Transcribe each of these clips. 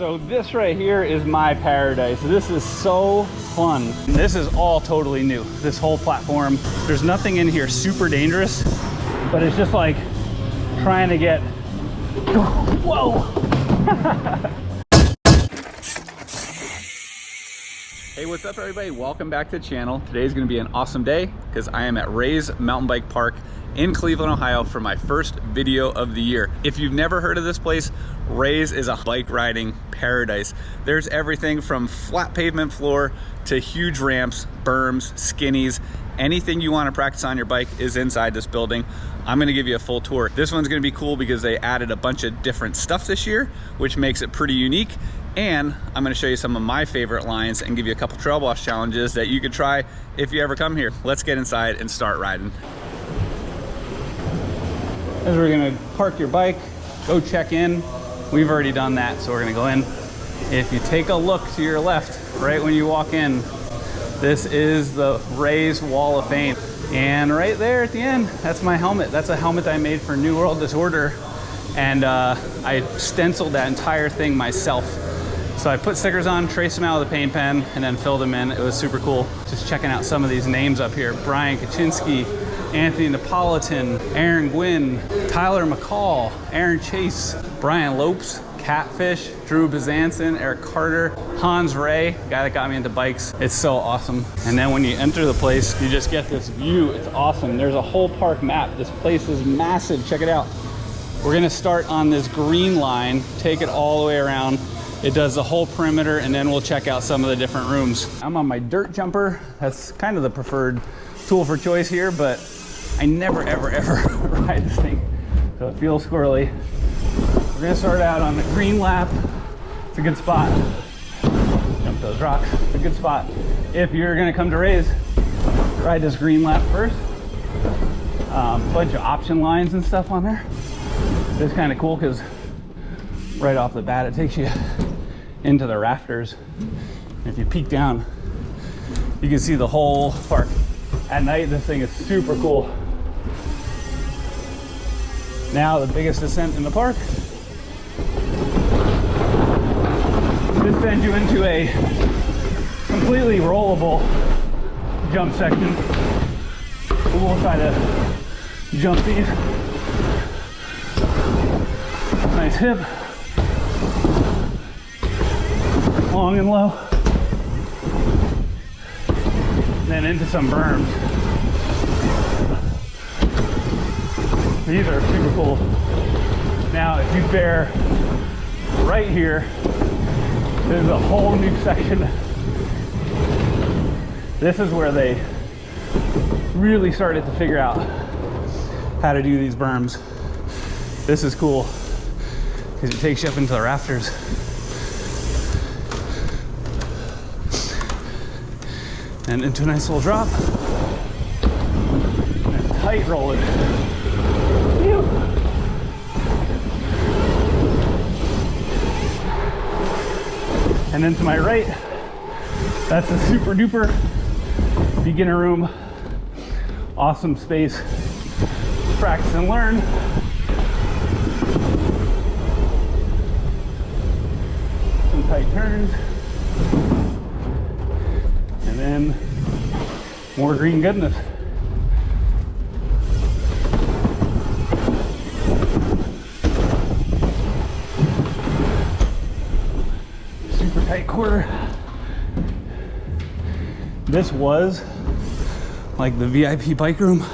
So this right here is my paradise. This is so fun. This is all totally new, this whole platform. There's nothing in here super dangerous, but it's just like trying to get, whoa. Hey, what's up everybody? Welcome back to the channel. Today's gonna be an awesome day because I am at Ray's Mountain Bike Park in Cleveland, Ohio for my first video of the year. If you've never heard of this place, Ray's is a bike riding paradise. There's everything from flat pavement floor to huge ramps, berms, skinnies. Anything you want to practice on your bike is inside this building. I'm going to give you a full tour. This one's going to be cool because they added a bunch of different stuff this year, which makes it pretty unique. And I'm going to show you some of my favorite lines and give you a couple trail wash challenges that you could try if you ever come here. Let's get inside and start riding. As we're going to park your bike, go check in. We've already done that, so we're going to go in. If you take a look to your left, right when you walk in, this is the Ray's Wall of Fame. And right there at the end, that's my helmet. That's a helmet I made for New World Disorder. And I stenciled that entire thing myself. So I put stickers on, traced them out with a paint pen, and then filled them in. It was super cool. Just checking out some of these names up here. Brian Kaczynski, Anthony Napolitan, Aaron Gwynn, Tyler McCall, Aaron Chase, Brian Lopes, Catfish, Drew Bezanson, Eric Carter, Hans Ray, guy that got me into bikes. It's so awesome. And then when you enter the place, you just get this view. It's awesome. There's a whole park map. This place is massive. Check it out. We're gonna start on this green line, take it all the way around. It does the whole perimeter, and then we'll check out some of the different rooms. I'm on my dirt jumper. That's kind of the preferred tool for choice here, but I never, ever, ever ride this thing, so it feels squirrely. We're gonna start out on the green lap. It's a good spot. Jump those rocks, it's a good spot. If you're gonna come to Ray's, ride this green lap first. Bunch of option lines and stuff on there. It's kind of cool because right off the bat, it takes you into the rafters. If you peek down, you can see the whole park. At night, this thing is super cool. Now, the biggest descent in the park. This sends you into a completely rollable jump section. We'll try to jump these. Nice hip. Long and low. Then into some berms. These are super cool. Now, if you bear right here, there's a whole new section. This is where they really started to figure out how to do these berms. This is cool because it takes you up into the rafters. And into a nice little drop. And tight rolling. Phew. And then to my right, that's a super duper beginner room. Awesome space. Practice and learn. Some tight turns. And then more green goodness. Super tight quarter. This was like the VIP bike room.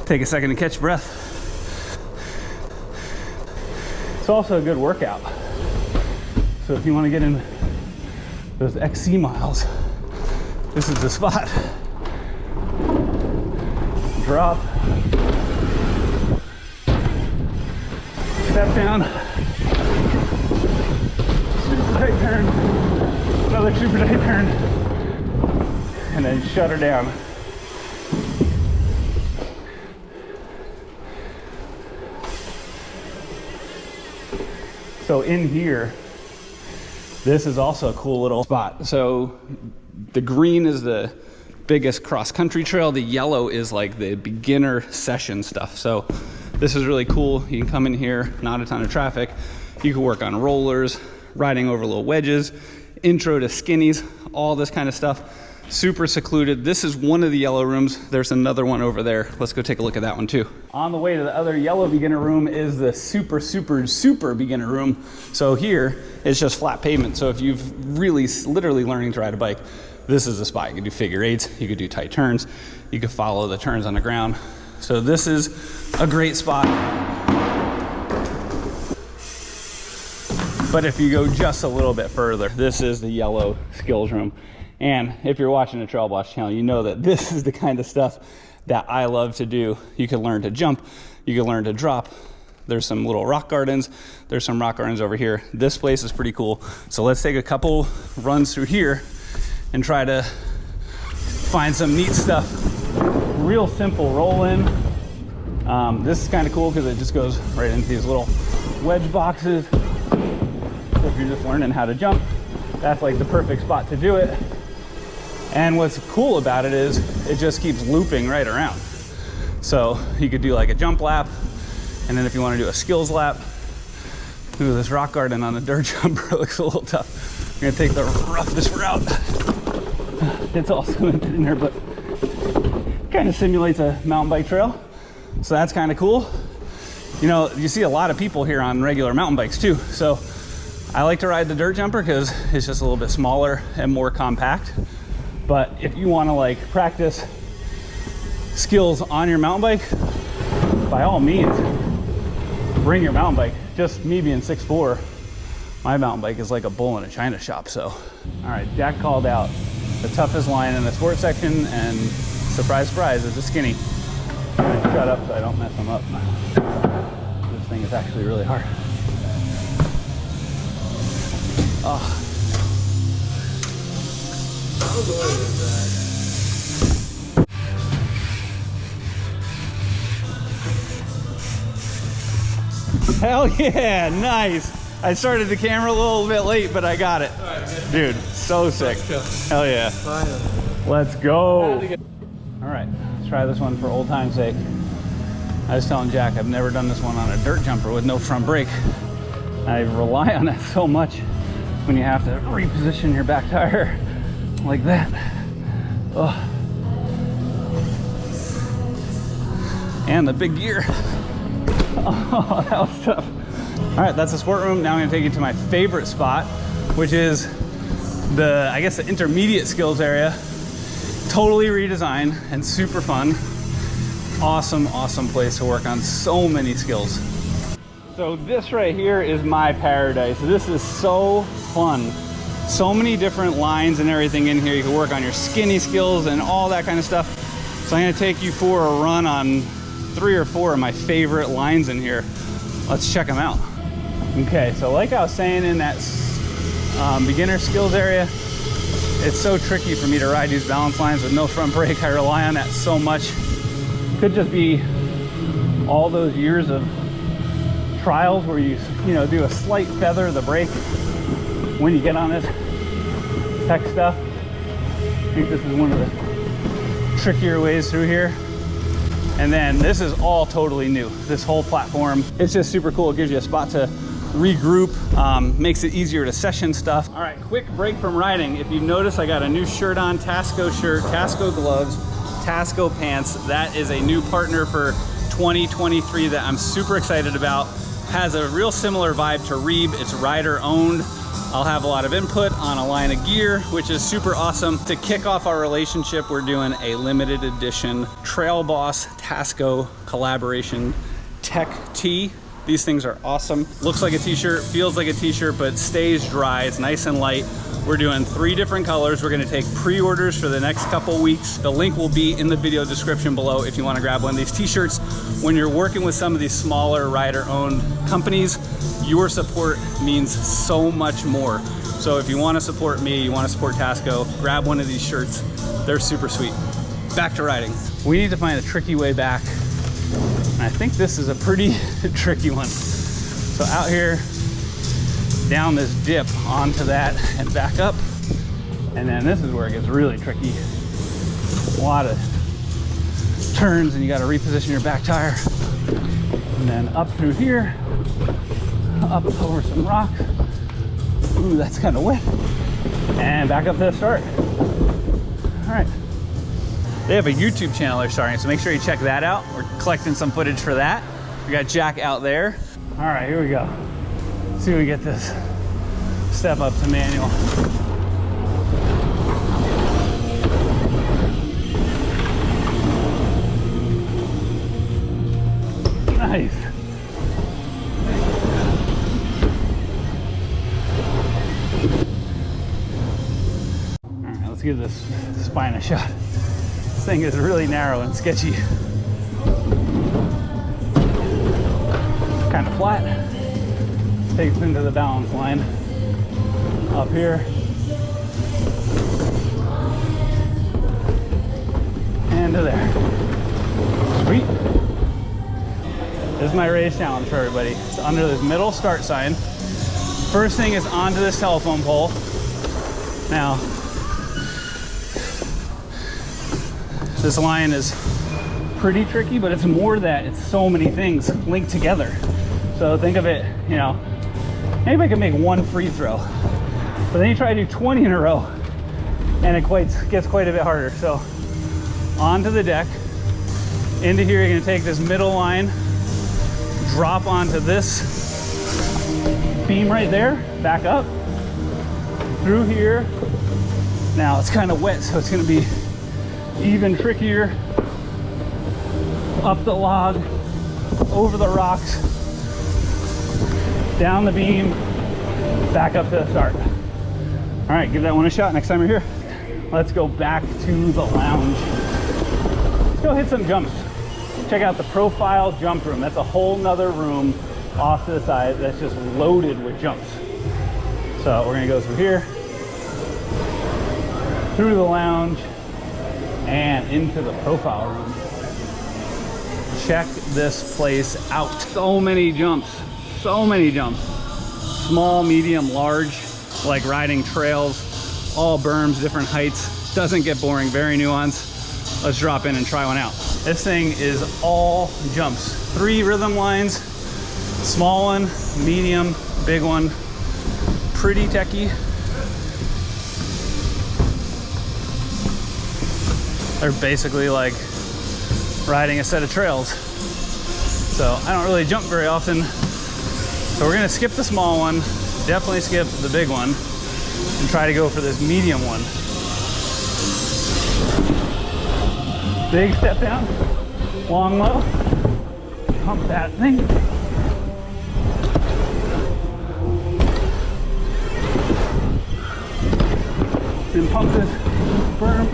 Take a second to catch your breath. It's also a good workout. So if you want to get in those XC miles, this is the spot. Drop. Step down. Super tight turn. Another super tight turn. And then shut her down. So in here, this is also a cool little spot. So the green is the biggest cross-country trail. The yellow is like the beginner session stuff. So this is really cool. You can come in here, not a ton of traffic. You can work on rollers, riding over little wedges, intro to skinnies, all this kind of stuff. Super secluded. This is one of the yellow rooms. There's another one over there. Let's go take a look at that one too. On the way to the other yellow beginner room is the super beginner room. So here it's just flat pavement. So if you've literally learning to ride a bike, this is the spot. You can do figure eights, you could do tight turns, you could follow the turns on the ground. So this is a great spot. But if you go just a little bit further, this is the yellow skills room. And if you're watching the Trail Boss channel, you know that this is the kind of stuff that I love to do. You can learn to jump, you can learn to drop. There's some little rock gardens. There's some rock gardens over here. This place is pretty cool. So let's take a couple runs through here and try to find some neat stuff. Real simple roll in. This is kind of cool because it just goes right into these little wedge boxes. So if you're just learning how to jump, that's like the perfect spot to do it. And what's cool about it is it just keeps looping right around. So you could do like a jump lap, and then if you want to do a skills lap, ooh, this rock garden on a dirt jumper looks a little tough. I'm gonna take the roughest route. It's all cemented in there, but kind of simulates a mountain bike trail. So that's kind of cool. You know, you see a lot of people here on regular mountain bikes too. So I like to ride the dirt jumper because it's just a little bit smaller and more compact. But if you want to like practice skills on your mountain bike, by all means, bring your mountain bike. Just me being 6'4", my mountain bike is like a bull in a china shop. So, all right, Jack called out the toughest line in the sports section, and surprise, surprise, is a skinny. I'm gonna shut up so I don't mess them up. This thing is actually really hard. Oh. Hell yeah, nice. I started the camera a little bit late, but I got it. Dude, so sick. Hell yeah. Finally. Let's go. All right, let's try this one for old time's sake. I was telling Jack, I've never done this one on a dirt jumper with no front brake. I rely on that so much when you have to reposition your back tire like that. Oh. And the big gear. Oh, that was tough. All right, that's the sport room. Now I'm gonna take you to my favorite spot, which is the, I guess, the intermediate skills area. Totally redesigned and super fun. Awesome, awesome place to work on so many skills. So this right here is my paradise. This is so fun. So many different lines and everything in here. You can work on your skinny skills and all that kind of stuff. So I'm gonna take you for a run on 3 or 4 of my favorite lines in here. Let's check them out. Okay, so like I was saying in that beginner skills area, it's so tricky for me to ride these balance lines with no front brake. I rely on that so much. Could just be all those years of trials where you know, do a slight feather of the brake when you get on this tech stuff. I think this is one of the trickier ways through here. And then this is all totally new. This whole platform, it's just super cool. It gives you a spot to regroup, makes it easier to session stuff. All right, quick break from riding. If you notice, I got a new shirt on, Tasco shirt, Tasco gloves, Tasco pants. That is a new partner for 2023 that I'm super excited about. Has a real similar vibe to Reeb. It's rider owned. I'll have a lot of input on a line of gear, which is super awesome. To kick off our relationship, we're doing a limited edition Trail Boss Tasco collaboration tech tee. These things are awesome. Looks like a t-shirt, feels like a t-shirt, but stays dry. It's nice and light. We're doing 3 different colors. We're gonna take pre-orders for the next couple weeks. The link will be in the video description below if you wanna grab one of these t-shirts. When you're working with some of these smaller rider-owned companies, your support means so much more. So if you wanna support me, you wanna support Tasco, grab one of these shirts. They're super sweet. Back to riding. We need to find a tricky way back. And I think this is a pretty tricky one. So out here, down this dip onto that and back up. And then this is where it gets really tricky. A lot of turns and you got to reposition your back tire. And then up through here. up over some rocks. Ooh, that's kind of wet. And back up to the start. All right. They have a YouTube channel they're starting, so make sure you check that out. We're collecting some footage for that. We got Jack out there. All right, here we go. Let's see if we get this step up to manual. Nice. All right, let's give this spine a shot. This thing is really narrow and sketchy. Kind of flat. Takes into the balance line. Up here. And to there. Sweet. This is my race challenge for everybody. It's under this middle start sign. First thing is onto this telephone pole. Now, this line is pretty tricky, but it's more that it's so many things linked together. So think of it, you know, anybody can make one free throw, but then you try to do 20 in a row and it gets quite a bit harder. So onto the deck, into here, you're gonna take this middle line, drop onto this beam right there, back up, through here. Now it's kind of wet, so it's gonna be even trickier. Up the log, over the rocks, down the beam, back up to the start. All right, give that one a shot next time you're here. Let's go back to the lounge. Let's go hit some jumps. Check out the profile jump room. That's a whole nother room off to the side that's just loaded with jumps. So we're gonna go through here, through the lounge, and into the profile room. Check this place out. So many jumps, so many jumps. Small, medium, large, like riding trails, all berms, different heights. Doesn't get boring, very nuanced. Let's drop in and try one out. This thing is all jumps. 3 rhythm lines, small one, medium, big one. Pretty techy. They're basically like riding a set of trails. So I don't really jump very often. So we're gonna skip the small one, definitely skip the big one, and try to go for this medium one. Big step down, long low, pump that thing. Then pump this berm.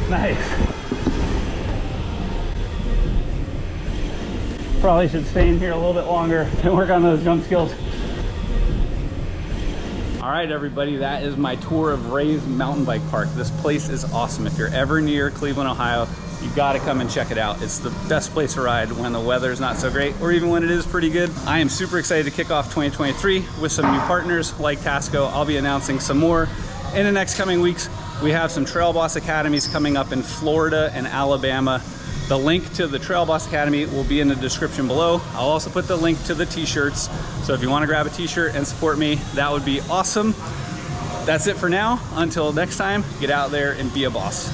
Nice. Probably should stay in here a little bit longer and work on those jump skills. All right, everybody, that is my tour of Ray's Mountain Bike Park. This place is awesome. If you're ever near Cleveland, Ohio, you gotta come and check it out. It's the best place to ride when the weather's not so great, or even when it is pretty good. I am super excited to kick off 2023 with some new partners like Tasco. I'll be announcing some more in the next coming weeks. We have some Trail Boss Academies coming up in Florida and Alabama. The link to the Trail Boss Academy will be in the description below. I'll also put the link to the t-shirts. So if you want to grab a t-shirt and support me, that would be awesome. That's it for now. Until next time, get out there and be a boss.